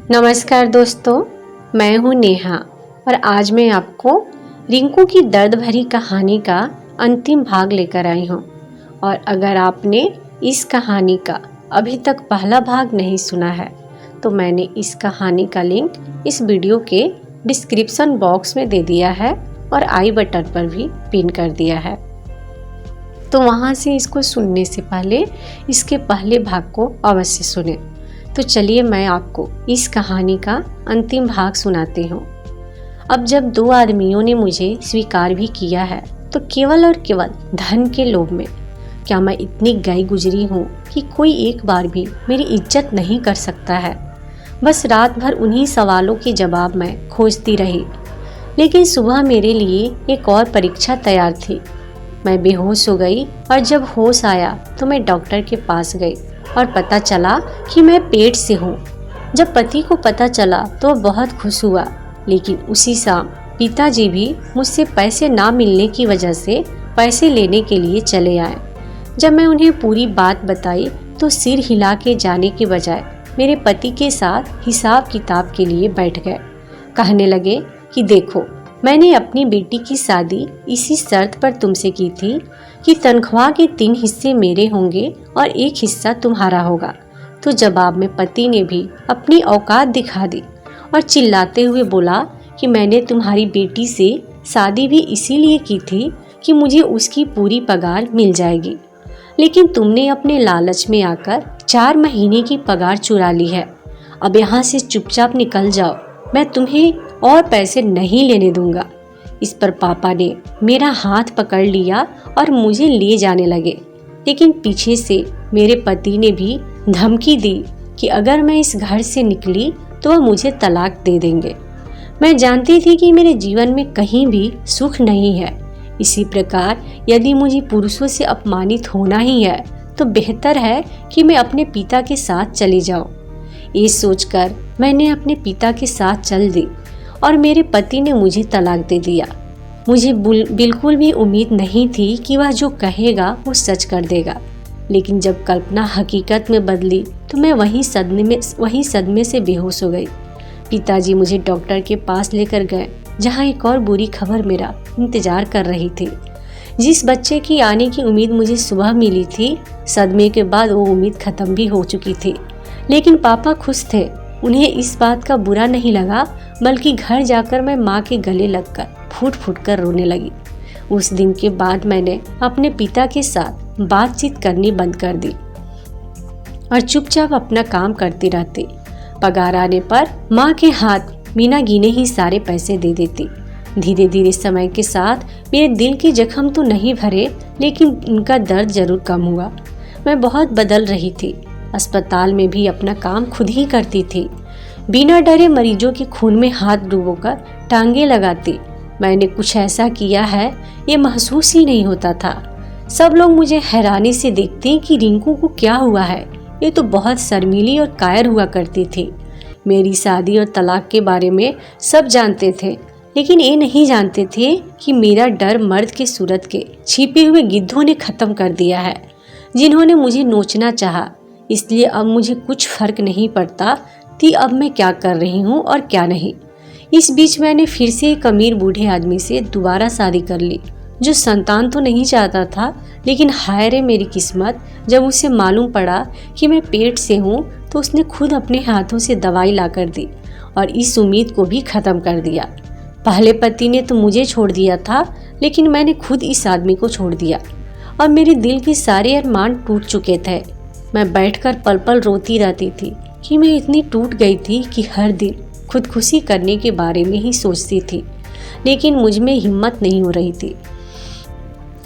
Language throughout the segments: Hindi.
नमस्कार दोस्तों, मैं हूँ नेहा और आज मैं आपको रिंकू की दर्द भरी कहानी का अंतिम भाग लेकर आई हूँ। और अगर आपने इस कहानी का अभी तक पहला भाग नहीं सुना है तो मैंने इस कहानी का लिंक इस वीडियो के डिस्क्रिप्शन बॉक्स में दे दिया है और आई बटन पर भी पिन कर दिया है, तो वहाँ से इसको सुनने से पहले इसके पहले भाग को अवश्य सुने। तो चलिए मैं आपको इस कहानी का अंतिम भाग सुनाती हूँ। अब जब दो आदमियों ने मुझे स्वीकार भी किया है तो केवल और केवल धन के लोभ में, क्या मैं इतनी गई गुजरी हूँ कि कोई एक बार भी मेरी इज्जत नहीं कर सकता है। बस रात भर उन्हीं सवालों के जवाब मैं खोजती रही, लेकिन सुबह मेरे लिए एक और परीक्षा तैयार थी। मैं बेहोश हो गई और जब होश आया तो मैं डॉक्टर के पास गई और पता चला कि मैं पेट से हूँ। जब पति को पता चला तो वह बहुत खुश हुआ, लेकिन उसी शाम पिताजी भी मुझसे पैसे ना मिलने की वजह से पैसे लेने के लिए चले आए। जब मैं उन्हें पूरी बात बताई तो सिर हिला के जाने के बजाय मेरे पति के साथ हिसाब किताब के लिए बैठ गए। कहने लगे कि देखो, मैंने अपनी बेटी की शादी इसी शर्त पर तुमसे की थी कि तनख्वाह के 3 हिस्से मेरे होंगे और 1 हिस्सा तुम्हारा होगा। तो जवाब में पति ने भी अपनी औकात दिखा दी और चिल्लाते हुए बोला कि मैंने तुम्हारी बेटी से शादी भी इसीलिए की थी कि मुझे उसकी पूरी पगार मिल जाएगी, लेकिन तुमने अपने लालच में आकर 4 महीने की पगार चुरा ली है। अब यहाँ से चुपचाप निकल जाओ, मैं तुम्हें और पैसे नहीं लेने दूंगा। इस पर पापा ने मेरा हाथ पकड़ लिया और मुझे ले जाने लगे, लेकिन पीछे से मेरे पति ने भी धमकी दी कि अगर मैं इस घर से निकली तो वह मुझे तलाक दे देंगे। मैं जानती थी कि मेरे जीवन में कहीं भी सुख नहीं है। इसी प्रकार यदि मुझे पुरुषों से अपमानित होना ही है तो बेहतर है कि मैं अपने पिता के साथ चली जाऊं। ये सोचकर मैंने अपने पिता के साथ चल दी और मेरे पति ने मुझे तलाक दे दिया। मुझे बिल्कुल भी उम्मीद नहीं थी कि वह जो कहेगा वो सच कर देगा, लेकिन जब कल्पना हकीकत में बदली तो मैं वही सदमे से बेहोश हो गई। पिताजी मुझे डॉक्टर के पास लेकर गए, जहाँ एक और बुरी खबर मेरा इंतजार कर रही थी। जिस बच्चे की आने की उम्मीद मुझे सुबह मिली थी, सदमे के बाद वो उम्मीद खत्म भी हो चुकी थी। लेकिन पापा खुश थे, उन्हें इस बात का बुरा नहीं लगा, बल्कि घर जाकर मैं माँ के गले लगकर फूट फूट कर रोने लगी। उस दिन के बाद मैंने अपने पिता के साथ बातचीत करनी बंद कर दी और चुपचाप अपना काम करती रहती। पगार आने पर माँ के हाथ बिना गिने ही सारे पैसे दे देती। धीरे धीरे समय के साथ मेरे दिल के जख्म तो नहीं भरे, लेकिन उनका दर्द जरूर कम हुआ। मैं बहुत बदल रही थी। अस्पताल में भी अपना काम खुद ही करती थी, बिना डरे मरीजों के खून में हाथ डुबोकर टांगे लगाती। मैंने कुछ ऐसा किया है ये महसूस ही नहीं होता था। सब लोग मुझे हैरानी से देखते कि रिंकू को क्या हुआ है, ये तो बहुत शर्मीली और कायर हुआ करती थी। मेरी शादी और तलाक के बारे में सब जानते थे, लेकिन ये नहीं जानते थे कि मेरा डर मर्द के सूरत के छिपे हुए गिद्धों ने खत्म कर दिया है, जिन्होंने मुझे नोचना चाहा। इसलिए अब मुझे कुछ फर्क नहीं पड़ता कि अब मैं क्या कर रही हूँ और क्या नहीं। इस बीच मैंने फिर से एक अमीर बूढ़े आदमी से दोबारा शादी कर ली, जो संतान तो नहीं चाहता था, लेकिन हाय रे मेरी किस्मत, जब उसे मालूम पड़ा कि मैं पेट से हूँ तो उसने खुद अपने हाथों से दवाई ला कर दी और इस उम्मीद को भी खत्म कर दिया। पहले पति ने तो मुझे छोड़ दिया था, लेकिन मैंने खुद इस आदमी को छोड़ दिया। अब मेरे दिल के सारे अरमान टूट चुके थे। मैं बैठकर पल पल रोती रहती थी कि मैं इतनी टूट गई थी कि हर दिन खुदकुशी करने के बारे में ही सोचती थी, लेकिन मुझ में हिम्मत नहीं हो रही थी।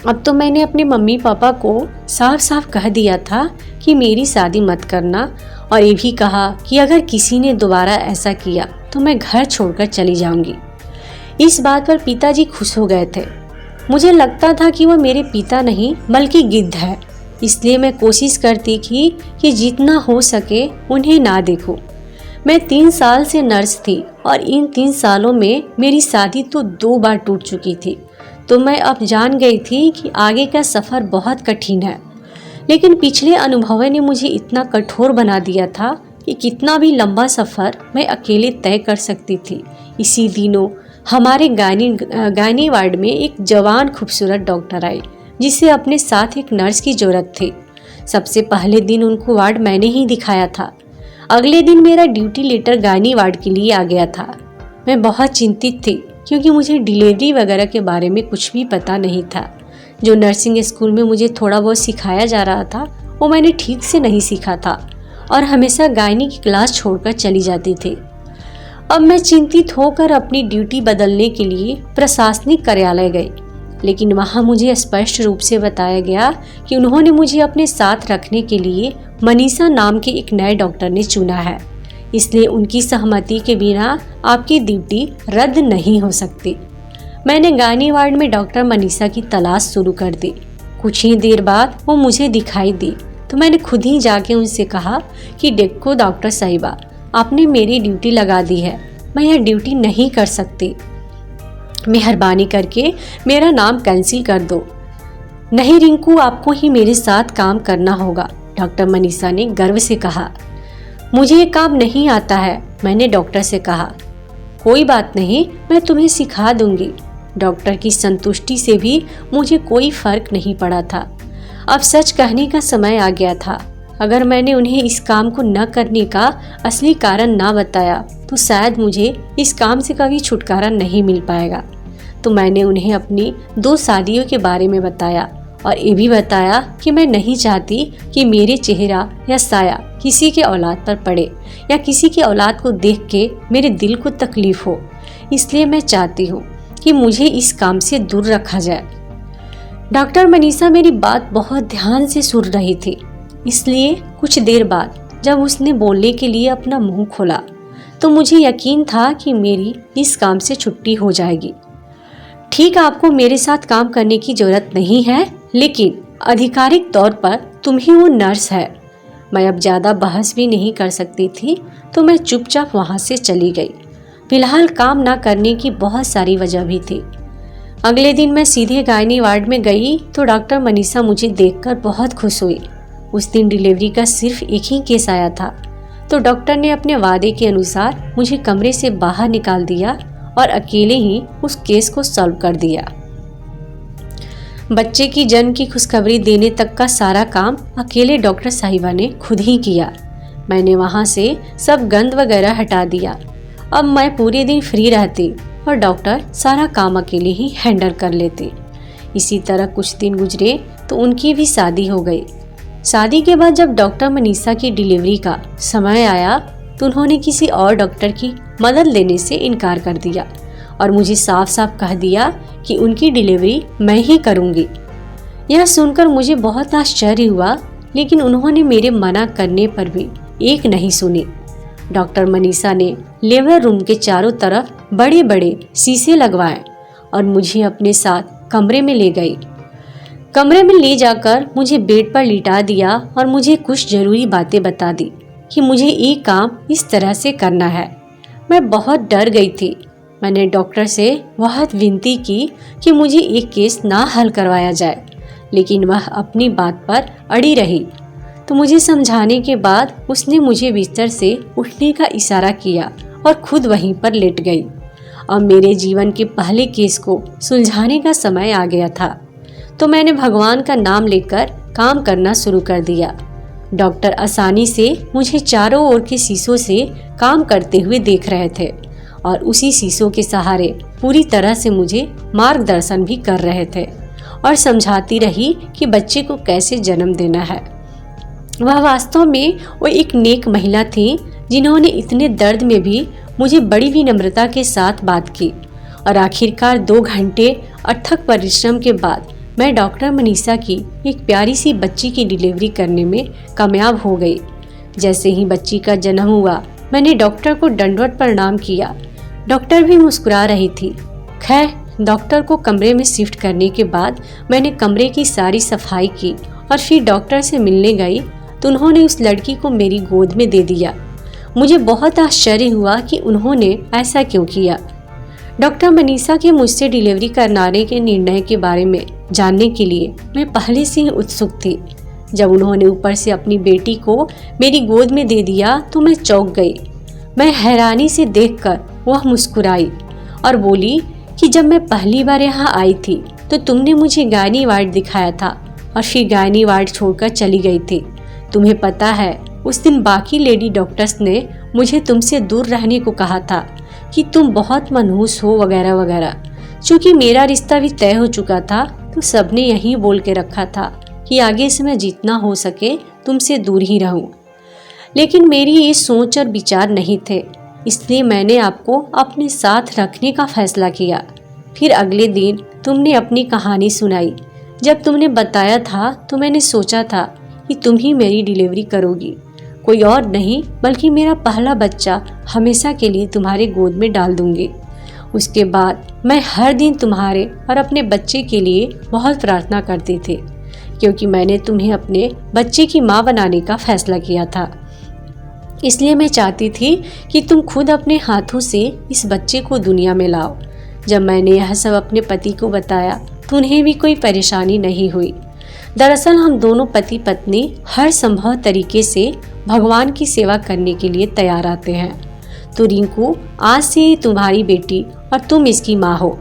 अब तो मैंने अपने मम्मी पापा को साफ साफ कह दिया था कि मेरी शादी मत करना, और ये भी कहा कि अगर किसी ने दोबारा ऐसा किया तो मैं घर छोड़कर चली जाऊंगी। इस बात पर पिताजी खुश हो गए थे। मुझे लगता था कि वह मेरे पिता नहीं बल्कि गिद्ध है, इसलिए मैं कोशिश करती थी कि जितना हो सके उन्हें ना देखूं। मैं 3 साल से नर्स थी और इन 3 सालों में मेरी शादी तो 2 बार टूट चुकी थी, तो मैं अब जान गई थी कि आगे का सफ़र बहुत कठिन है। लेकिन पिछले अनुभवों ने मुझे इतना कठोर बना दिया था कि कितना भी लंबा सफ़र मैं अकेले तय कर सकती थी। इसी दिनों हमारे गायनी वार्ड में एक जवान खूबसूरत डॉक्टर आई, जिसे अपने साथ एक नर्स की ज़रूरत थी। सबसे पहले दिन उनको वार्ड मैंने ही दिखाया था। अगले दिन मेरा ड्यूटी लेटर गायनी वार्ड के लिए आ गया था। मैं बहुत चिंतित थी क्योंकि मुझे डिलीवरी वगैरह के बारे में कुछ भी पता नहीं था। जो नर्सिंग स्कूल में मुझे थोड़ा बहुत सिखाया जा रहा था वो मैंने ठीक से नहीं सीखा था और हमेशा गायनी की क्लास छोड़कर चली जाती थी। अब मैं चिंतित होकर अपनी ड्यूटी बदलने के लिए प्रशासनिक कार्यालय गई, लेकिन वहाँ मुझे स्पष्ट रूप से बताया गया कि उन्होंने मुझे अपने साथ रखने के लिए मनीषा नाम के एक नए डॉक्टर ने चुना है, इसलिए उनकी सहमति के बिना आपकी ड्यूटी रद्द नहीं हो सकती। मैंने गायनी वार्ड में डॉक्टर मनीषा की तलाश शुरू कर दी। कुछ ही देर बाद वो मुझे दिखाई दी तो मैंने खुद ही जाके उनसे कहा कि देखो डॉक्टर साहिबा, आपने मेरी ड्यूटी लगा दी है, मैं यह ड्यूटी नहीं कर सकती, मेहरबानी करके मेरा नाम कैंसिल कर दो। नहीं रिंकू, आपको ही मेरे साथ काम करना होगा, डॉक्टर मनीषा ने गर्व से कहा। मुझे ये काम नहीं आता है, मैंने डॉक्टर से कहा। कोई बात नहीं, मैं तुम्हें सिखा दूंगी। डॉक्टर की संतुष्टि से भी मुझे कोई फर्क नहीं पड़ा था। अब सच कहने का समय आ गया था। अगर मैंने उन्हें इस काम को न करने का असली कारण ना बताया तो शायद मुझे इस काम से कभी छुटकारा नहीं मिल पाएगा। तो मैंने उन्हें अपनी 2 शादियों के बारे में बताया और ये भी बताया कि मैं नहीं चाहती कि मेरे चेहरा या साया किसी के औलाद पर पड़े या किसी के औलाद को देख के मेरे दिल को तकलीफ हो। इसलिए मैं चाहती हूँ कि मुझे इस काम से दूर रखा जाए। डॉक्टर मनीषा मेरी बात बहुत ध्यान से सुन रही थी, इसलिए कुछ देर बाद जब उसने बोलने के लिए अपना मुंह खोला तो मुझे यकीन था कि मेरी इस काम से छुट्टी हो जाएगी। ठीक, आपको मेरे साथ काम करने की जरूरत नहीं है, लेकिन आधिकारिक तौर पर तुम ही वो नर्स है। मैं अब ज़्यादा बहस भी नहीं कर सकती थी तो मैं चुपचाप वहाँ से चली गई। फिलहाल काम ना करने की बहुत सारी वजह भी थी। अगले दिन मैं सीधे गायनी वार्ड में गई तो डॉक्टर मनीषा मुझे देखकर बहुत खुश हुई। उस दिन डिलीवरी का सिर्फ एक ही केस आया था, तो डॉक्टर ने अपने वादे के अनुसार मुझे कमरे से बाहर निकाल दिया और अकेले ही उस केस को सॉल्व कर दिया। बच्चे की जन्म की खुशखबरी देने तक का सारा काम अकेले डॉक्टर साहिबा ने खुद ही किया। मैंने वहाँ से सब गंद वगैरह हटा दिया। अब मैं पूरे दिन फ्री रहती और डॉक्टर सारा काम अकेले ही हैंडल कर लेते। इसी तरह कुछ दिन गुजरे तो उनकी भी शादी हो गई। शादी के बाद जब डॉक्टर मनीषा की डिलीवरी का समय आया तो उन्होंने किसी और डॉक्टर की मदद लेने से इनकार कर दिया और मुझे साफ साफ कह दिया कि उनकी डिलीवरी मैं ही करूंगी। यह सुनकर मुझे बहुत आश्चर्य हुआ, लेकिन उन्होंने मेरे मना करने पर भी एक नहीं सुनी। डॉक्टर मनीषा ने लेबर रूम के चारों तरफ बड़े बड़े शीशे लगवाए और मुझे अपने साथ कमरे में ले गई। कमरे में ले जाकर मुझे बेड पर लिटा दिया और मुझे कुछ जरूरी बातें बता दी कि मुझे ये काम इस तरह से करना है। मैं बहुत डर गई थी। मैंने डॉक्टर से बहुत विनती की कि मुझे एक केस ना हल करवाया जाए, लेकिन वह अपनी बात पर अड़ी रही। तो मुझे समझाने के बाद उसने मुझे बिस्तर से उठने का इशारा किया और खुद वहीं पर लेट गई। अब मेरे जीवन के पहले केस को सुलझाने का समय आ गया था, तो मैंने भगवान का नाम लेकर काम करना शुरू कर दिया। डॉक्टर आसानी से मुझे चारों ओर के शीशों से काम करते हुए देख रहे थे और उसी शीशों के सहारे पूरी तरह से मुझे मार्गदर्शन भी कर रहे थे और समझाती रही कि बच्चे को कैसे जन्म देना है। वह वास्तव में वो एक नेक महिला थी जिन्होंने इतने दर्द में भी मुझे बड़ी विनम्रता के साथ बात की और आखिरकार 2 घंटे अथक परिश्रम के बाद मैं डॉक्टर मनीषा की एक प्यारी सी बच्ची की डिलीवरी करने में कामयाब हो गई। जैसे ही बच्ची का जन्म हुआ मैंने डॉक्टर को दंडवत प्रणाम किया। डॉक्टर भी मुस्कुरा रही थी। खैर, डॉक्टर को कमरे में शिफ्ट करने के बाद मैंने कमरे की सारी सफाई की और फिर डॉक्टर से मिलने गई तो उन्होंने उस लड़की को मेरी गोद में दे दिया। मुझे बहुत आश्चर्य हुआ कि उन्होंने ऐसा क्यों किया। डॉक्टर मनीषा के मुझसे डिलीवरी कराने के निर्णय के बारे में जानने के लिए मैं पहले से ही उत्सुक थी। जब उन्होंने ऊपर से अपनी बेटी को मेरी गोद में दे दिया तो मैं चौंक गई। मैं हैरानी से देखकर वह मुस्कुराई और बोली कि जब मैं पहली बार यहाँ आई थी तो तुमने मुझे गायनी वार्ड दिखाया था और फिर गायनी वार्ड छोड़कर चली गई थी। तुम्हें पता है उस दिन बाकी लेडी डॉक्टर्स ने मुझे तुमसे दूर रहने को कहा था कि तुम बहुत मनहूस हो वगैरह वगैरह। चूँकि मेरा रिश्ता भी तय हो चुका था तो सबने यही बोल के रखा था कि आगे से मैं जितना हो सके तुमसे दूर ही रहूं। लेकिन मेरी ये सोच और विचार नहीं थे, इसलिए मैंने आपको अपने साथ रखने का फैसला किया। फिर अगले दिन तुमने अपनी कहानी सुनाई। जब तुमने बताया था तो मैंने सोचा था कि तुम ही मेरी डिलीवरी करोगी, कोई और नहीं बल्कि मेरा पहला बच्चा हमेशा के लिए तुम्हारे गोद में डाल दूंगी। उसके बाद मैं हर दिन तुम्हारे और अपने बच्चे के लिए बहुत प्रार्थना करती थी, क्योंकि मैंने तुम्हें अपने बच्चे की माँ बनाने का फैसला किया था। इसलिए मैं चाहती थी कि तुम खुद अपने हाथों से इस बच्चे को दुनिया में लाओ। जब मैंने यह सब अपने पति को बताया तो उन्हें भी कोई परेशानी नहीं हुई। दरअसल हम दोनों पति पत्नी हर संभव तरीके से भगवान की सेवा करने के लिए तैयार आते हैं। तो रिंकू, आज से तुम्हारी बेटी और तुम इसकी माँ हो।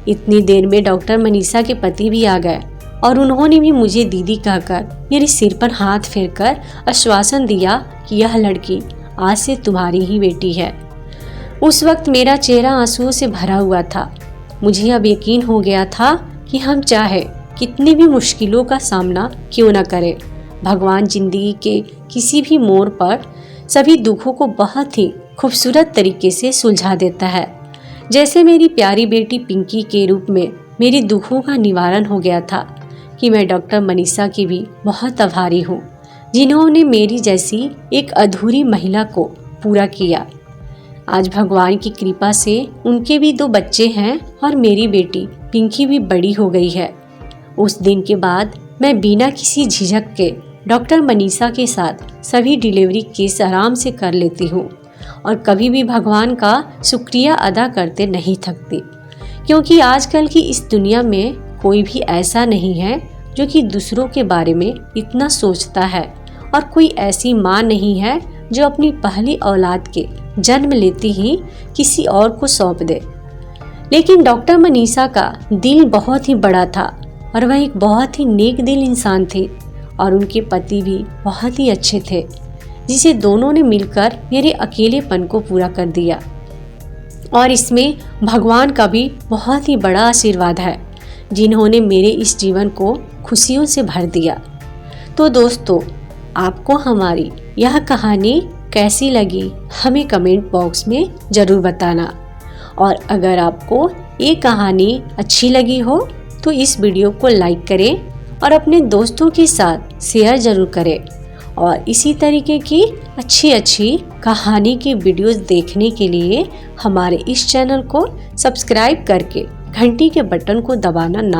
इतनी देर में डॉक्टर मनीषा के पति भी आ गए और उन्होंने भी मुझे दीदी कहकर मेरे सिर पर हाथ फेरकर आश्वासन दिया कि यह लड़की आज से तुम्हारी ही बेटी है। उस वक्त मेरा चेहरा आंसुओं से भरा हुआ था। मुझे अब यकीन हो गया था कि हम चाहे कितनी भी मुश्किलों का सामना क्यों न करें, भगवान जिंदगी के किसी भी मोड़ पर सभी दुखों को बहुत ही खूबसूरत तरीके से सुलझा देता है। जैसे मेरी प्यारी बेटी पिंकी के रूप में मेरी दुखों का निवारण हो गया था, कि मैं डॉक्टर मनीषा की भी बहुत आभारी हूँ, जिन्होंने मेरी जैसी एक अधूरी महिला को पूरा किया। आज भगवान की कृपा से उनके भी 2 बच्चे हैं और मेरी बेटी पिंकी भी बड़ी हो गई है। उस दिन के बाद मैं बिना किसी झिझक के डॉक्टर मनीषा के साथ सभी डिलीवरी केस आराम से कर लेती हूँ और कभी भी भगवान का शुक्रिया अदा करते नहीं थकती, क्योंकि आजकल की इस दुनिया में कोई भी ऐसा नहीं है जो कि दूसरों के बारे में इतना सोचता है, और कोई ऐसी माँ नहीं है जो अपनी पहली औलाद के जन्म लेते ही किसी और को सौंप दे। लेकिन डॉक्टर मनीषा का दिल बहुत ही बड़ा था और वह एक बहुत ही नेक दिल इंसान थे और उनके पति भी बहुत ही अच्छे थे, जिसे दोनों ने मिलकर मेरे अकेलेपन को पूरा कर दिया। और इसमें भगवान का भी बहुत ही बड़ा आशीर्वाद है, जिन्होंने मेरे इस जीवन को खुशियों से भर दिया। तो दोस्तों, आपको हमारी यह कहानी कैसी लगी हमें कमेंट बॉक्स में ज़रूर बताना। और अगर आपको ये कहानी अच्छी लगी हो तो इस वीडियो को लाइक करें और अपने दोस्तों के साथ शेयर ज़रूर करें। और इसी तरीके की अच्छी कहानी की वीडियोस देखने के लिए हमारे इस चैनल को सब्सक्राइब करके घंटी के बटन को दबाना ना